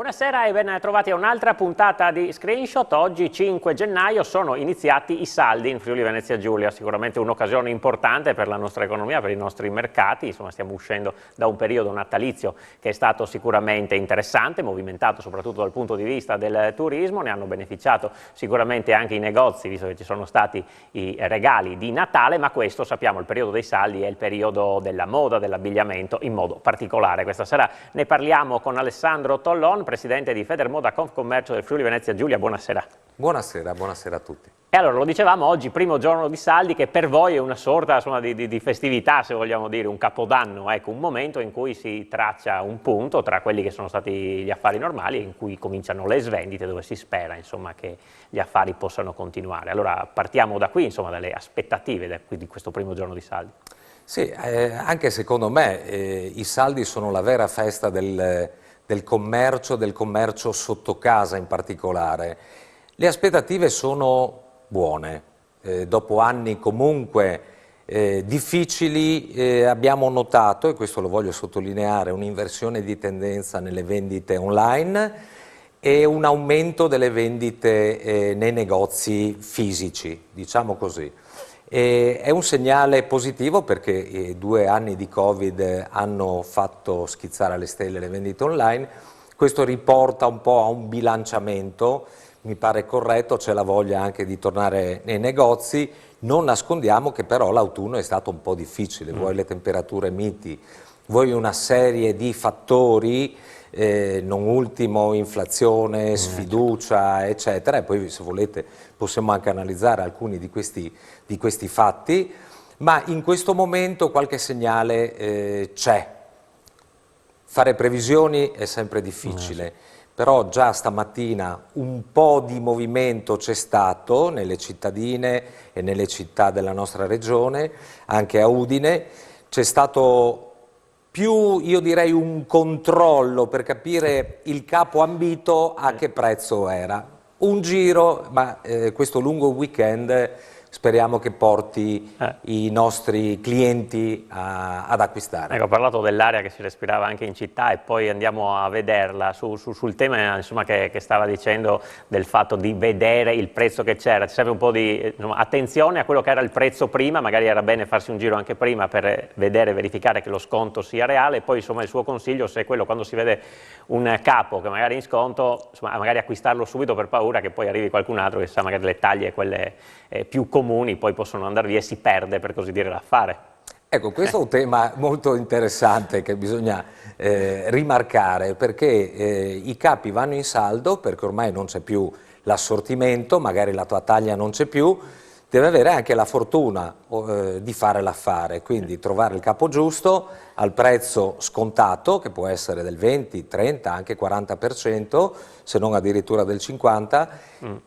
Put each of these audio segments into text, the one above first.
Buonasera e ben trovati a un'altra puntata di Screenshot. Oggi 5 gennaio sono iniziati i saldi in Friuli Venezia Giulia, sicuramente un'occasione importante per la nostra economia, per i nostri mercati. Insomma, stiamo uscendo da un periodo natalizio che è stato sicuramente interessante, movimentato soprattutto dal punto di vista del turismo. Ne hanno beneficiato sicuramente anche i negozi, visto che ci sono stati i regali di Natale, ma questo, sappiamo, il periodo dei saldi è il periodo della moda, dell'abbigliamento in modo particolare. Questa sera ne parliamo con Alessandro Tollon, presidente di Federmoda Confcommercio del Friuli Venezia Giulia. Buonasera. Buonasera, buonasera a tutti. E allora, lo dicevamo, oggi primo giorno di saldi, che per voi è una sorta, insomma, di festività, se vogliamo dire, un capodanno, ecco, un momento in cui si traccia un punto tra quelli che sono stati gli affari normali e in cui cominciano le svendite, dove si spera, insomma, che gli affari possano continuare. Allora partiamo da qui, insomma, dalle aspettative di questo primo giorno di saldi. Sì, anche secondo me i saldi sono la vera festa del commercio sotto casa in particolare. Le aspettative sono buone, dopo anni comunque difficili abbiamo notato, e questo lo voglio sottolineare, un'inversione di tendenza nelle vendite online e un aumento delle vendite nei negozi fisici, diciamo così. È un segnale positivo perché 2 anni di Covid hanno fatto schizzare alle stelle le vendite online. Questo riporta un po' a un bilanciamento, mi pare corretto, c'è la voglia anche di tornare nei negozi. Non nascondiamo che però l'autunno è stato un po' difficile, vuoi le temperature miti, vuoi una serie di fattori, non ultimo inflazione, sfiducia, eccetera, e poi se volete possiamo anche analizzare alcuni di questi fatti, ma in questo momento qualche segnale c'è. Fare previsioni è sempre difficile, però già stamattina un po' di movimento c'è stato nelle cittadine e nelle città della nostra regione, anche a Udine. C'è stato più, io direi, un controllo per capire il capo ambito a che prezzo era. Un giro, ma questo lungo weekend speriamo che porti i nostri clienti ad acquistare. Ecco, ho parlato dell'aria che si respirava anche in città e poi andiamo a vederla sul tema, insomma, che stava dicendo del fatto di vedere il prezzo che c'era. Ci serve un po' di attenzione a quello che era il prezzo prima, magari era bene farsi un giro anche prima per vedere, verificare che lo sconto sia reale, e poi insomma il suo consiglio, se è quello, quando si vede un capo che magari è in sconto, insomma, magari acquistarlo subito per paura che poi arrivi qualcun altro che sa magari le taglie, quelle più comuni, poi possono andare via e si perde, per così dire, l'affare. Ecco, questo è un tema molto interessante che bisogna rimarcare, perché i capi vanno in saldo perché ormai non c'è più l'assortimento, magari la tua taglia non c'è più, deve avere anche la fortuna di fare l'affare, quindi trovare il capo giusto al prezzo scontato, che può essere del 20, 30, anche 40%, se non addirittura del 50%,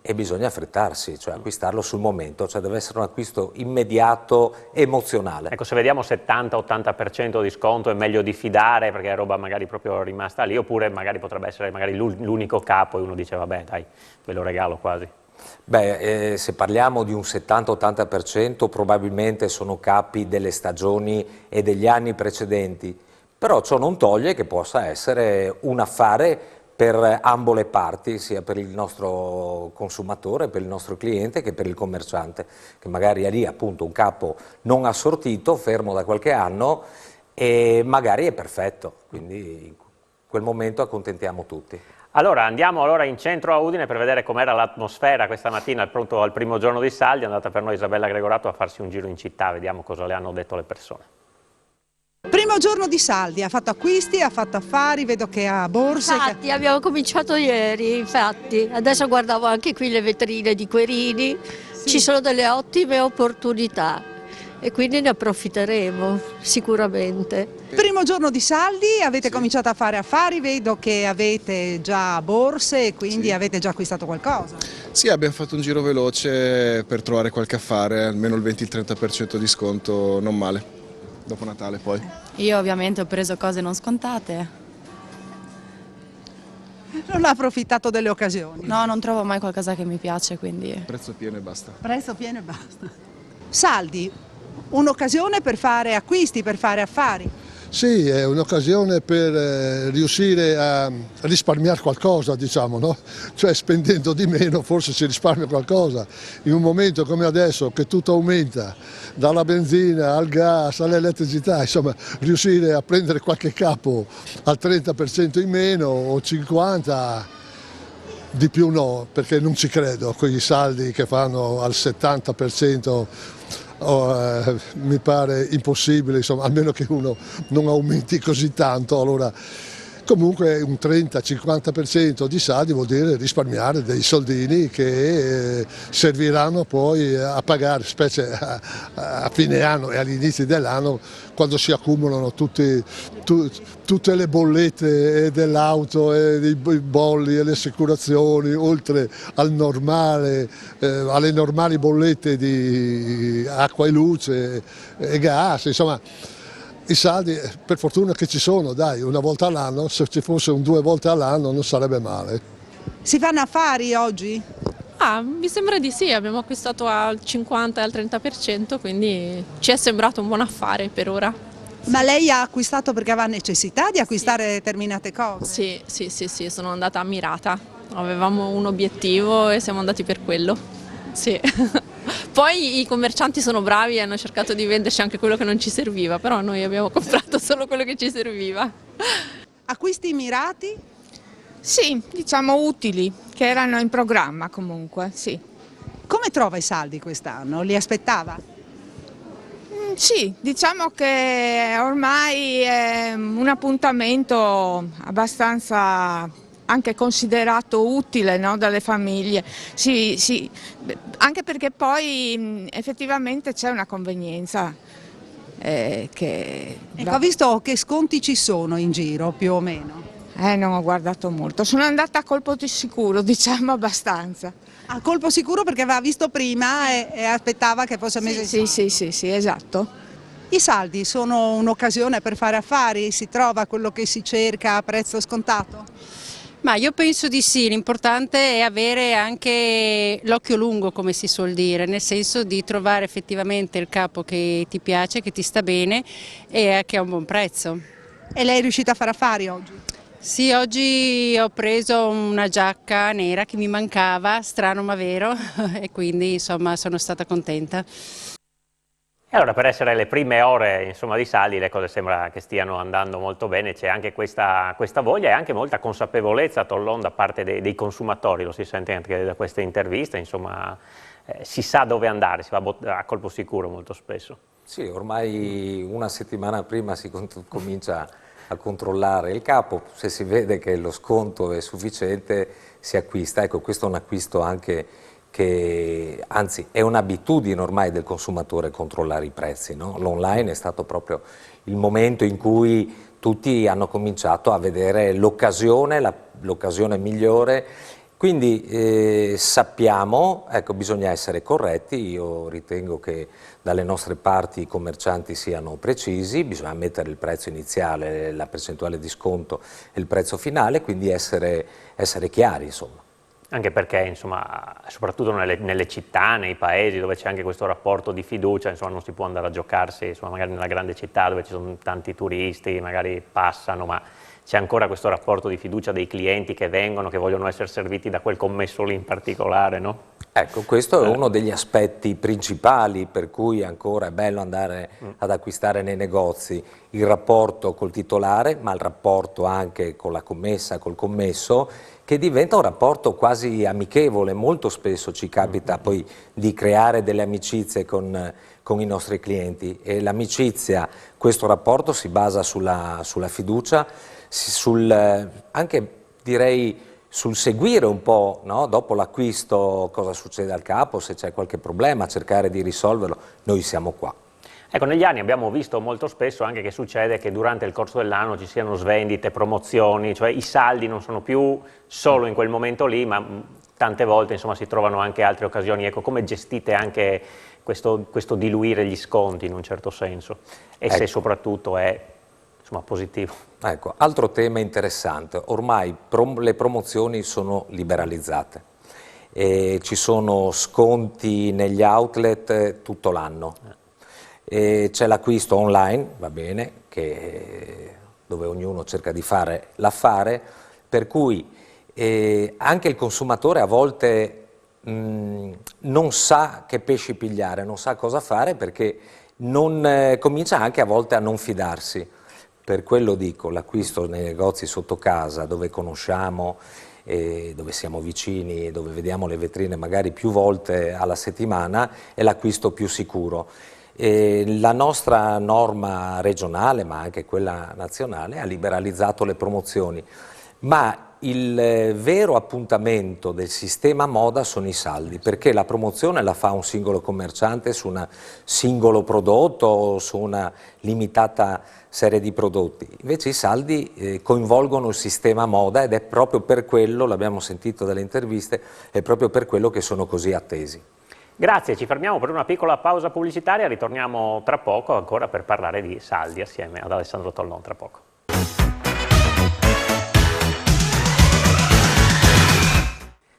e bisogna affrettarsi, cioè acquistarlo sul momento, cioè deve essere un acquisto immediato, emozionale. Ecco, se vediamo 70-80% di sconto è meglio diffidare perché è roba magari proprio rimasta lì, oppure magari potrebbe essere magari l'unico capo e uno dice vabbè dai, ve lo regalo quasi. Beh, se parliamo di un 70-80% probabilmente sono capi delle stagioni e degli anni precedenti, però ciò non toglie che possa essere un affare per ambo le parti, sia per il nostro consumatore, per il nostro cliente, che per il commerciante, che magari è lì appunto un capo non assortito, fermo da qualche anno, e magari è perfetto, quindi in quel momento accontentiamo tutti. Allora andiamo in centro a Udine per vedere com'era l'atmosfera questa mattina al primo giorno di saldi. È andata per noi Isabella Gregorato a farsi un giro in città, vediamo cosa le hanno detto le persone. Primo giorno di saldi, ha fatto acquisti, ha fatto affari, vedo che ha borse. Infatti abbiamo cominciato ieri, infatti. Adesso guardavo anche qui le vetrine di Querini, sì. Ci sono delle ottime opportunità e quindi ne approfitteremo sicuramente. Primo giorno di saldi, avete cominciato a fare affari, vedo che avete già borse e quindi avete già acquistato qualcosa. Sì, abbiamo fatto un giro veloce per trovare qualche affare, almeno il 20-30% di sconto, non male, dopo Natale poi. Io ovviamente ho preso cose non scontate. Non ha approfittato delle occasioni? No, non trovo mai qualcosa che mi piace, quindi... Prezzo pieno e basta. Prezzo pieno e basta. Saldi, un'occasione per fare acquisti, per fare affari. Sì, è un'occasione per riuscire a risparmiare qualcosa, diciamo, no? Cioè spendendo di meno forse si risparmia qualcosa. In un momento come adesso che tutto aumenta, dalla benzina al gas all'elettricità, insomma riuscire a prendere qualche capo al 30% in meno o 50%, di più no, perché non ci credo, quei saldi che fanno al 70%. Mi pare impossibile, insomma, almeno che uno non aumenti così tanto. Allora, comunque un 30-50% di saldi vuol dire risparmiare dei soldini che serviranno poi a pagare, specie a fine anno e all'inizio dell'anno, quando si accumulano tutte le bollette dell'auto e dei bolli e le assicurazioni, oltre alle normali bollette di acqua e luce e gas, insomma. I saldi per fortuna che ci sono, dai, una volta all'anno, se ci fosse un 2 volte all'anno non sarebbe male. Si fanno affari oggi? Mi sembra di sì, abbiamo acquistato al 50 e al 30%, quindi ci è sembrato un buon affare per ora. Ma lei ha acquistato perché aveva necessità di acquistare determinate cose? Sì, sono andata ammirata. Avevamo un obiettivo e siamo andati per quello. Sì. Poi i commercianti sono bravi e hanno cercato di venderci anche quello che non ci serviva, però noi abbiamo comprato solo quello che ci serviva. Acquisti mirati? Sì, diciamo utili, che erano in programma comunque, sì. Come trova i saldi quest'anno? Li aspettava? Sì, diciamo che ormai è un appuntamento abbastanza anche considerato utile, no, dalle famiglie, sì, anche perché poi effettivamente c'è una convenienza. Ecco, ho visto che sconti ci sono in giro più o meno. Non ho guardato molto, sono andata a colpo di sicuro, diciamo abbastanza. A colpo sicuro perché aveva visto prima e aspettava che fosse messo in saldo. Sì, esatto. I saldi sono un'occasione per fare affari? Si trova quello che si cerca a prezzo scontato? Ma io penso di sì, l'importante è avere anche l'occhio lungo, come si suol dire, nel senso di trovare effettivamente il capo che ti piace, che ti sta bene e che ha un buon prezzo. E lei è riuscita a fare affari oggi? Sì, oggi ho preso una giacca nera che mi mancava, strano ma vero, e quindi insomma sono stata contenta. E allora per essere le prime ore insomma, di saldi le cose sembra che stiano andando molto bene, c'è anche questa voglia e anche molta consapevolezza Tollon da parte dei consumatori, lo si sente anche da queste interviste, insomma si sa dove andare, si va a colpo sicuro molto spesso. Sì, ormai una settimana prima si comincia a controllare il capo, se si vede che lo sconto è sufficiente si acquista, ecco questo è un acquisto anche che anzi è un'abitudine ormai del consumatore controllare i prezzi, no? L'online è stato proprio il momento in cui tutti hanno cominciato a vedere l'occasione migliore, quindi sappiamo, ecco bisogna essere corretti, io ritengo che dalle nostre parti i commercianti siano precisi, bisogna mettere il prezzo iniziale, la percentuale di sconto e il prezzo finale, quindi essere chiari insomma. Anche perché, insomma, soprattutto nelle città, nei paesi dove c'è anche questo rapporto di fiducia, insomma, non si può andare a giocarsi, insomma, magari nella grande città dove ci sono tanti turisti, magari passano, ma c'è ancora questo rapporto di fiducia dei clienti che vengono, che vogliono essere serviti da quel commesso lì in particolare, no? Ecco, questo è uno degli aspetti principali per cui ancora è bello andare ad acquistare nei negozi, il rapporto col titolare, ma il rapporto anche con la commessa, col commesso, che diventa un rapporto quasi amichevole. Molto spesso ci capita poi di creare delle amicizie con i nostri clienti e l'amicizia, questo rapporto si basa sulla fiducia, anche direi sul seguire un po', no? Dopo l'acquisto cosa succede al capo, se c'è qualche problema, cercare di risolverlo, noi siamo qua. Ecco, negli anni abbiamo visto molto spesso anche che succede che durante il corso dell'anno ci siano svendite, promozioni, cioè i saldi non sono più solo in quel momento lì, ma tante volte insomma, si trovano anche altre occasioni. Ecco, come gestite anche questo diluire gli sconti in un certo senso e se soprattutto è insomma, positivo? Ecco, altro tema interessante, ormai le promozioni sono liberalizzate. Ci sono sconti negli outlet tutto l'anno. C'è l'acquisto online, va bene, dove ognuno cerca di fare l'affare, per cui anche il consumatore a volte non sa che pesci pigliare, non sa cosa fare, perché comincia anche a volte a non fidarsi. Per quello dico, l'acquisto nei negozi sotto casa, dove conosciamo, dove siamo vicini, dove vediamo le vetrine magari più volte alla settimana, è l'acquisto più sicuro. La nostra norma regionale, ma anche quella nazionale, ha liberalizzato le promozioni, ma il vero appuntamento del sistema moda sono i saldi, perché la promozione la fa un singolo commerciante su un singolo prodotto o su una limitata serie di prodotti. Invece i saldi coinvolgono il sistema moda, ed è proprio per quello, l'abbiamo sentito dalle interviste, è proprio per quello che sono così attesi. Grazie, ci fermiamo per una piccola pausa pubblicitaria, ritorniamo tra poco ancora per parlare di saldi assieme ad Alessandro Tollon tra poco.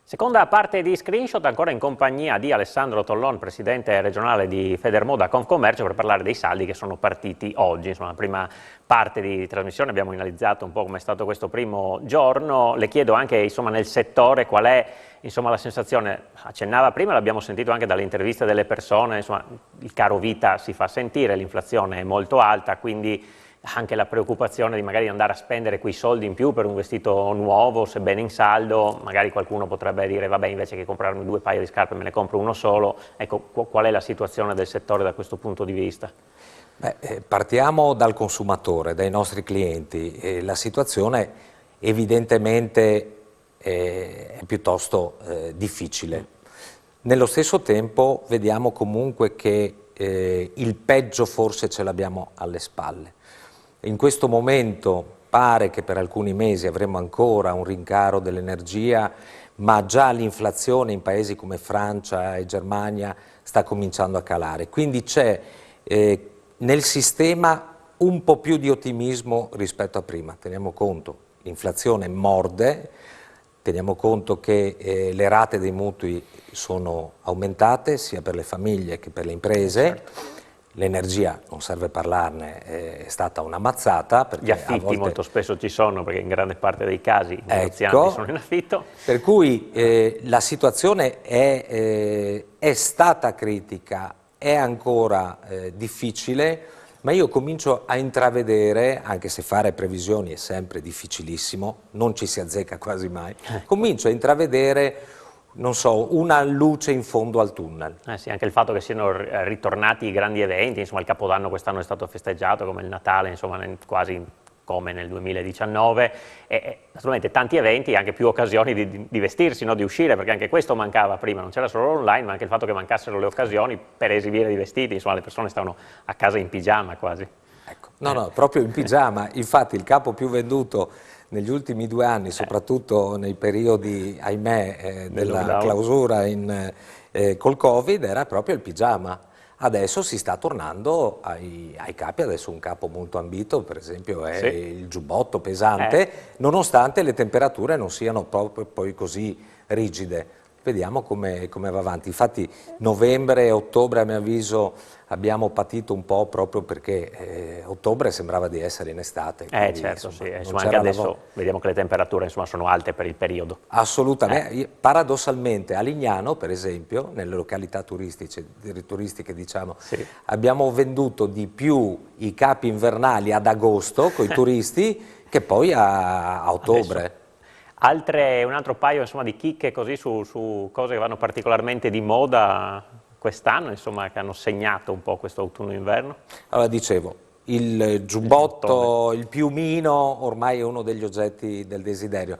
Seconda parte di Screenshot, ancora in compagnia di Alessandro Tollon, presidente regionale di Federmoda Confcommercio, per parlare dei saldi che sono partiti oggi. Insomma, la prima parte di trasmissione abbiamo analizzato un po' come è stato questo primo giorno. Le chiedo anche, insomma, nel settore qual è, insomma, la sensazione. Accennava prima, l'abbiamo sentito anche dalle interviste delle persone, insomma, il caro vita si fa sentire, l'inflazione è molto alta, quindi anche la preoccupazione di magari andare a spendere quei soldi in più per un vestito nuovo, sebbene in saldo. Magari qualcuno potrebbe dire, vabbè, invece che comprarmi 2 paia di scarpe me ne compro uno solo. Ecco, qual è la situazione del settore da questo punto di vista? Partiamo dal consumatore, dai nostri clienti. La situazione evidentemente è piuttosto difficile. Nello stesso tempo vediamo comunque che il peggio forse ce l'abbiamo alle spalle. In questo momento pare che per alcuni mesi avremo ancora un rincaro dell'energia, ma già l'inflazione in paesi come Francia e Germania sta cominciando a calare. Quindi c'è nel sistema un po' più di ottimismo rispetto a prima. Teniamo conto, l'inflazione morde, teniamo conto che le rate dei mutui sono aumentate sia per le famiglie che per le imprese. Certo. L'energia, non serve parlarne, è stata una mazzata. Perché gli affitti volte molto spesso ci sono, perché in grande parte dei casi i negozianti sono in affitto. Per cui la situazione è stata critica, è ancora difficile, ma io comincio a intravedere, anche se fare previsioni è sempre difficilissimo, non ci si azzecca quasi mai, comincio a intravedere, non so, una luce in fondo al tunnel. Sì, anche il fatto che siano ritornati i grandi eventi, insomma il Capodanno quest'anno è stato festeggiato come il Natale, insomma quasi come nel 2019, e naturalmente tanti eventi, anche più occasioni di vestirsi, no? Di uscire, perché anche questo mancava prima, non c'era solo online, ma anche il fatto che mancassero le occasioni per esibire i vestiti, insomma le persone stavano a casa in pigiama quasi. Ecco. No, proprio in pigiama, infatti il capo più venduto negli ultimi 2 anni, soprattutto nei periodi, ahimè, della clausura col Covid, era proprio il pigiama. Adesso si sta tornando ai capi, adesso un capo molto ambito, per esempio, è il giubbotto pesante, nonostante le temperature non siano proprio poi così rigide. Vediamo come va avanti. Infatti novembre e ottobre, a mio avviso, abbiamo patito un po' proprio perché ottobre sembrava di essere in estate. Quindi, certo, insomma anche adesso vediamo che le temperature, insomma, sono alte per il periodo. Assolutamente. Paradossalmente a Lignano, per esempio, nelle località turistiche diciamo, abbiamo venduto di più i capi invernali ad agosto con i turisti che poi a ottobre. Adesso. Un altro paio, insomma, di chicche così su cose che vanno particolarmente di moda quest'anno, insomma, che hanno segnato un po' questo autunno-inverno. Allora, dicevo, il giubbotto, il piumino, ormai è uno degli oggetti del desiderio,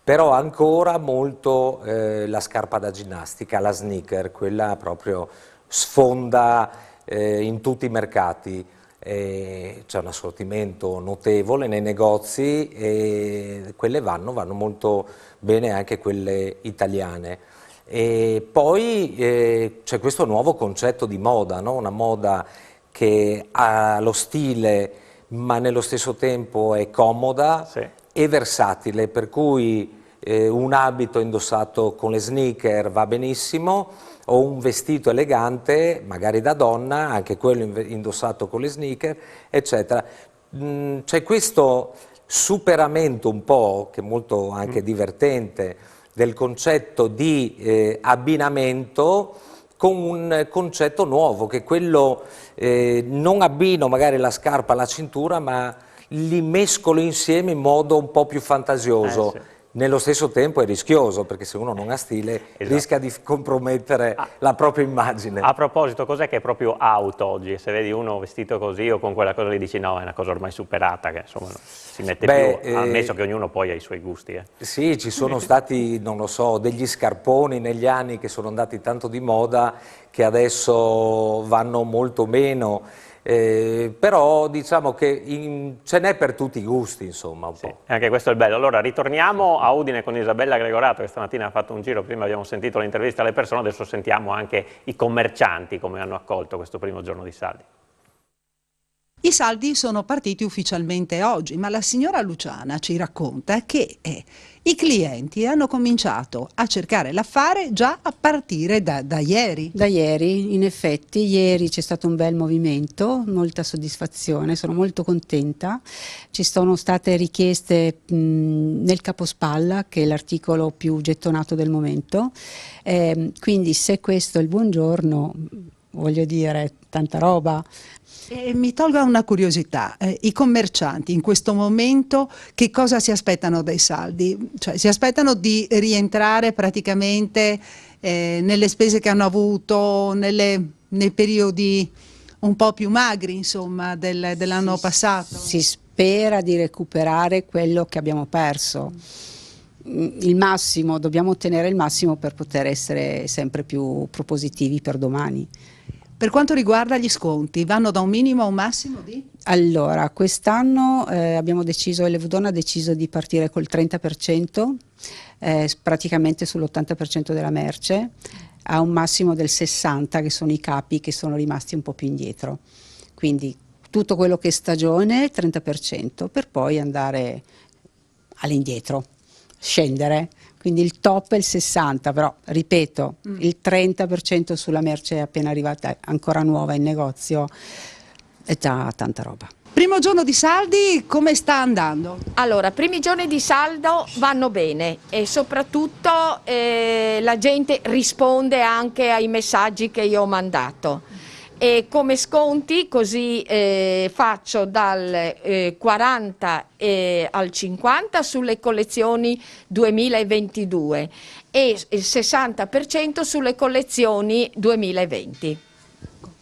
però ancora molto la scarpa da ginnastica, la sneaker, quella proprio sfonda in tutti i mercati. C'è un assortimento notevole nei negozi e quelle vanno molto bene, anche quelle italiane. E poi c'è questo nuovo concetto di moda, no? Una moda che ha lo stile ma nello stesso tempo è comoda e versatile, per cui un abito indossato con le sneaker va benissimo, o un vestito elegante, magari da donna, anche quello indossato con le sneaker, eccetera. c'è questo superamento un po', che è molto anche divertente, del concetto di abbinamento con un concetto nuovo, che è quello non abbino magari la scarpa alla cintura, ma li mescolo insieme in modo un po' più fantasioso. Sì. Nello stesso tempo è rischioso, perché se uno non ha stile rischia di compromettere la propria immagine. A proposito, cos'è che è proprio out oggi? Se vedi uno vestito così o con quella cosa lì dici no, è una cosa ormai superata, che insomma si mette più, ammesso che ognuno poi ha i suoi gusti. Sì, ci sono stati, non lo so, degli scarponi negli anni che sono andati tanto di moda che adesso vanno molto meno. Però diciamo che ce n'è per tutti i gusti, insomma, un po'. Anche questo è il bello. Allora ritorniamo a Udine con Isabella Gregorato, che stamattina ha fatto un giro. Prima abbiamo sentito l'intervista alle persone, adesso sentiamo anche i commercianti come hanno accolto questo primo giorno di saldi. I saldi sono partiti ufficialmente oggi, ma la signora Luciana ci racconta che i clienti hanno cominciato a cercare l'affare già a partire da ieri. Da ieri, in effetti, ieri c'è stato un bel movimento, molta soddisfazione, sono molto contenta. Ci sono state richieste nel capospalla, che è l'articolo più gettonato del momento, quindi se questo è il buongiorno, voglio dire, tanta roba. Mi tolga una curiosità, i commercianti in questo momento che cosa si aspettano dai saldi? Cioè, si aspettano di rientrare praticamente nelle spese che hanno avuto nei periodi un po' più magri, insomma, dell'anno passato? Si spera di recuperare quello che abbiamo perso. Il massimo, dobbiamo ottenere il massimo per poter essere sempre più propositivi per domani. Per quanto riguarda gli sconti, vanno da un minimo a un massimo di? Allora, quest'anno abbiamo deciso, Levodon ha deciso di partire col 30%, praticamente sull'80% della merce, a un massimo del 60%, che sono i capi che sono rimasti un po' più indietro. Quindi tutto quello che è stagione, 30%, per poi andare all'indietro, scendere. Quindi il top è il 60%, però ripeto, il 30% sulla merce appena arrivata, ancora nuova in negozio, è già tanta roba. Primo giorno di saldi, come sta andando? Allora, primi giorni di saldo vanno bene e soprattutto la gente risponde anche ai messaggi che io ho mandato. E come sconti così faccio dal 40 al 50 sulle collezioni 2022 e il 60% sulle collezioni 2020.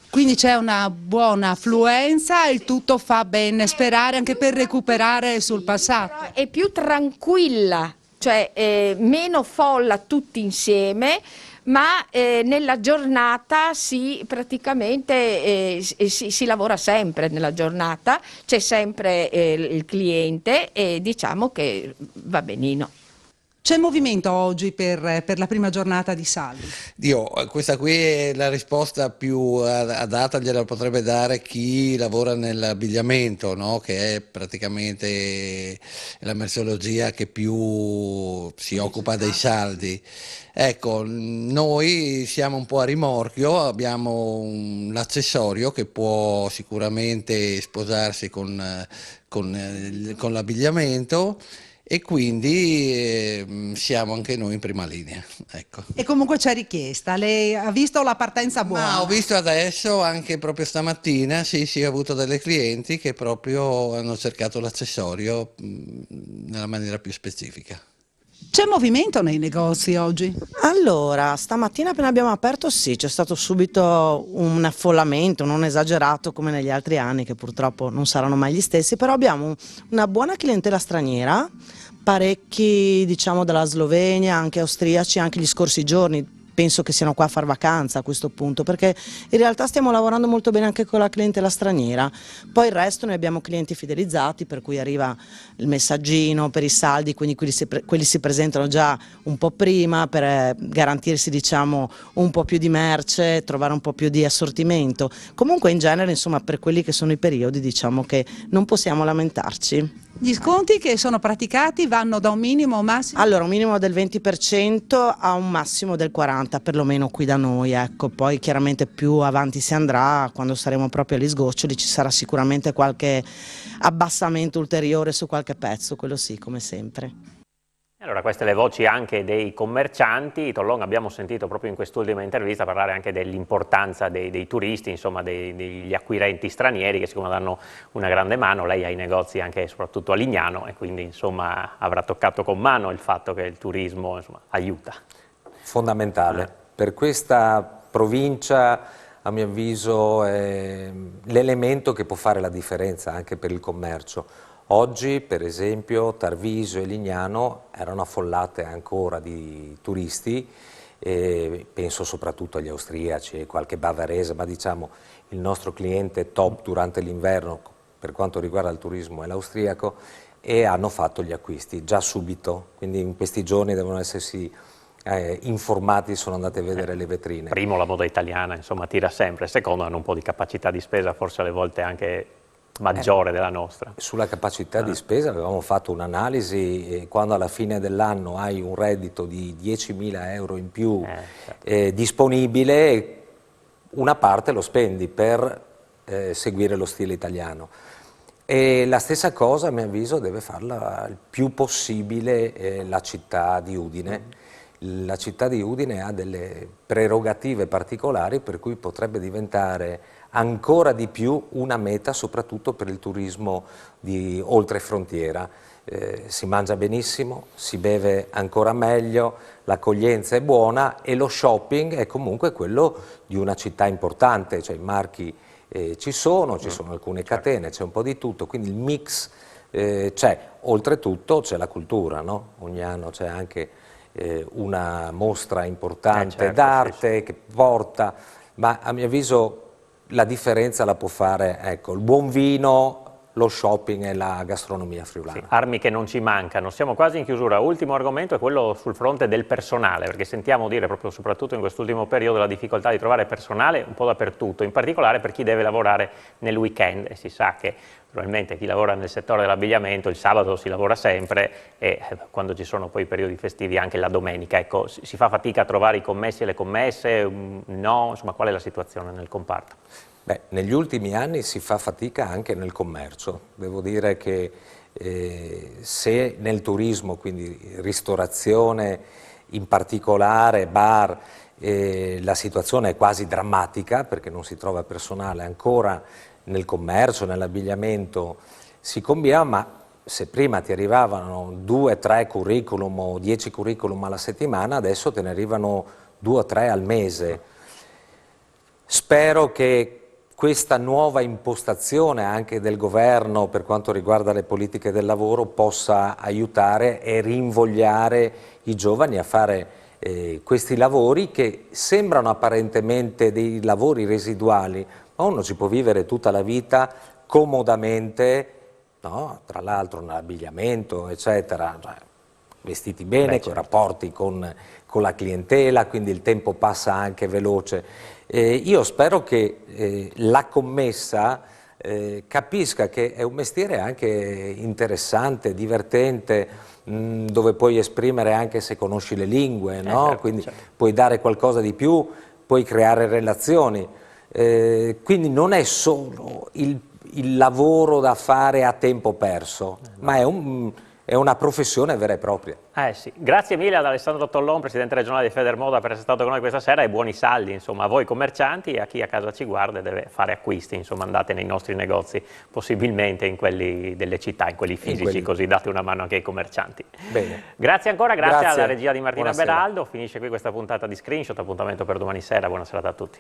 Quindi c'è una buona affluenza, il tutto fa ben sperare anche per recuperare sul passato. È più tranquilla, cioè meno folla tutti insieme, ma nella giornata si lavora sempre nella giornata, c'è sempre il cliente e diciamo che va benino. C'è movimento oggi per la prima giornata di saldi? Questa qui è la risposta più adatta, gliela potrebbe dare chi lavora nell'abbigliamento, no? Che è praticamente la merceologia che più si occupa dei saldi. Ecco, noi siamo un po' a rimorchio, abbiamo l'accessorio che può sicuramente sposarsi con l'abbigliamento, e quindi siamo anche noi in prima linea. Ecco. E comunque c'è richiesta, lei ha visto la partenza buona? Ho visto adesso, anche proprio stamattina, sì, ho avuto delle clienti che proprio hanno cercato l'accessorio nella maniera più specifica. C'è movimento nei negozi oggi? Allora, stamattina appena abbiamo aperto sì, c'è stato subito un affollamento, non esagerato come negli altri anni, che purtroppo non saranno mai gli stessi, però abbiamo una buona clientela straniera, parecchi diciamo dalla Slovenia, anche austriaci, anche gli scorsi giorni. Penso che siano qua a far vacanza a questo punto, perché in realtà stiamo lavorando molto bene anche con la clientela straniera. Poi il resto noi abbiamo clienti fidelizzati, per cui arriva il messaggino per i saldi, quindi quelli si presentano già un po' prima per garantirsi diciamo un po' più di merce, trovare un po' più di assortimento. Comunque in genere insomma per quelli che sono i periodi diciamo che non possiamo lamentarci. Gli sconti che sono praticati vanno da un minimo a un massimo? Allora un minimo del 20% a un massimo del 40%. 50, perlomeno qui da noi, ecco. Poi chiaramente più avanti si andrà, quando saremo proprio agli sgoccioli ci sarà sicuramente qualche abbassamento ulteriore su qualche pezzo, quello sì, come sempre. Allora, queste le voci anche dei commercianti. Tollon, abbiamo sentito proprio in quest'ultima intervista parlare anche dell'importanza dei turisti, insomma degli acquirenti stranieri che siccome danno una grande mano. Lei ha i negozi anche soprattutto a Lignano e quindi insomma avrà toccato con mano il fatto che il turismo insomma, aiuta. Fondamentale. Per questa provincia, a mio avviso, è l'elemento che può fare la differenza anche per il commercio. Oggi, per esempio, Tarvisio e Lignano erano affollate ancora di turisti, penso soprattutto agli austriaci e qualche bavarese, ma diciamo il nostro cliente top durante l'inverno per quanto riguarda il turismo è l'austriaco, e hanno fatto gli acquisti già subito, quindi in questi giorni devono essersi informati, sono andati a vedere le vetrine. Primo, la moda italiana insomma tira sempre, secondo hanno un po' di capacità di spesa, forse alle volte anche maggiore della nostra. Sulla capacità di spesa avevamo fatto un'analisi, quando alla fine dell'anno hai un reddito di 10.000 euro in più disponibile, una parte lo spendi per seguire lo stile italiano. E la stessa cosa, a mio avviso, deve farla il più possibile la città di Udine. La città di Udine ha delle prerogative particolari per cui potrebbe diventare ancora di più una meta soprattutto per il turismo di oltrefrontiera. Si mangia benissimo, si beve ancora meglio, l'accoglienza è buona e lo shopping è comunque quello di una città importante, cioè i marchi ci sono alcune catene, c'è un po' di tutto, quindi il mix c'è. Oltretutto c'è la cultura, no? Ogni anno c'è anche una mostra importante d'arte che porta, ma a mio avviso la differenza la può fare il buon vino, lo shopping e la gastronomia friulana. Sì, armi che non ci mancano. Siamo quasi in chiusura. Ultimo argomento è quello sul fronte del personale, perché sentiamo dire proprio soprattutto in quest'ultimo periodo la difficoltà di trovare personale un po' dappertutto, in particolare per chi deve lavorare nel weekend, e si sa che probabilmente chi lavora nel settore dell'abbigliamento il sabato si lavora sempre e quando ci sono poi i periodi festivi anche la domenica. Ecco, si fa fatica a trovare i commessi e le commesse? No? Insomma, qual è la situazione nel comparto? Beh, negli ultimi anni si fa fatica anche nel commercio. Devo dire che se nel turismo, quindi ristorazione in particolare, bar, la situazione è quasi drammatica perché non si trova personale, ancora nel commercio, nell'abbigliamento si combina, ma se prima ti arrivavano 2-3 curriculum o 10 curriculum alla settimana, adesso te ne arrivano 2 o 3 al mese. Spero che questa nuova impostazione anche del governo per quanto riguarda le politiche del lavoro possa aiutare e rinvogliare i giovani a fare questi lavori che sembrano apparentemente dei lavori residuali, ma uno ci può vivere tutta la vita comodamente, no? Tra l'altro nell'abbigliamento, eccetera, cioè, vestiti bene, con rapporti con la clientela, quindi il tempo passa anche veloce. Io spero che la commessa capisca che è un mestiere anche interessante, divertente, dove puoi esprimere anche se conosci le lingue, no? Quindi puoi dare qualcosa di più, puoi creare relazioni. Quindi non è solo il lavoro da fare a tempo perso, ma è una professione vera e propria. Sì. Grazie mille ad Alessandro Tollon, Presidente regionale di Federmoda, per essere stato con noi questa sera, e buoni saldi insomma, a voi commercianti e a chi a casa ci guarda e deve fare acquisti, insomma andate nei nostri negozi, possibilmente in quelli delle città, in quelli fisici, così date una mano anche ai commercianti. Bene. Grazie ancora, grazie alla regia di Martina Buonasera. Beraldo, finisce qui questa puntata di Screenshot, appuntamento per domani sera, buona serata a tutti.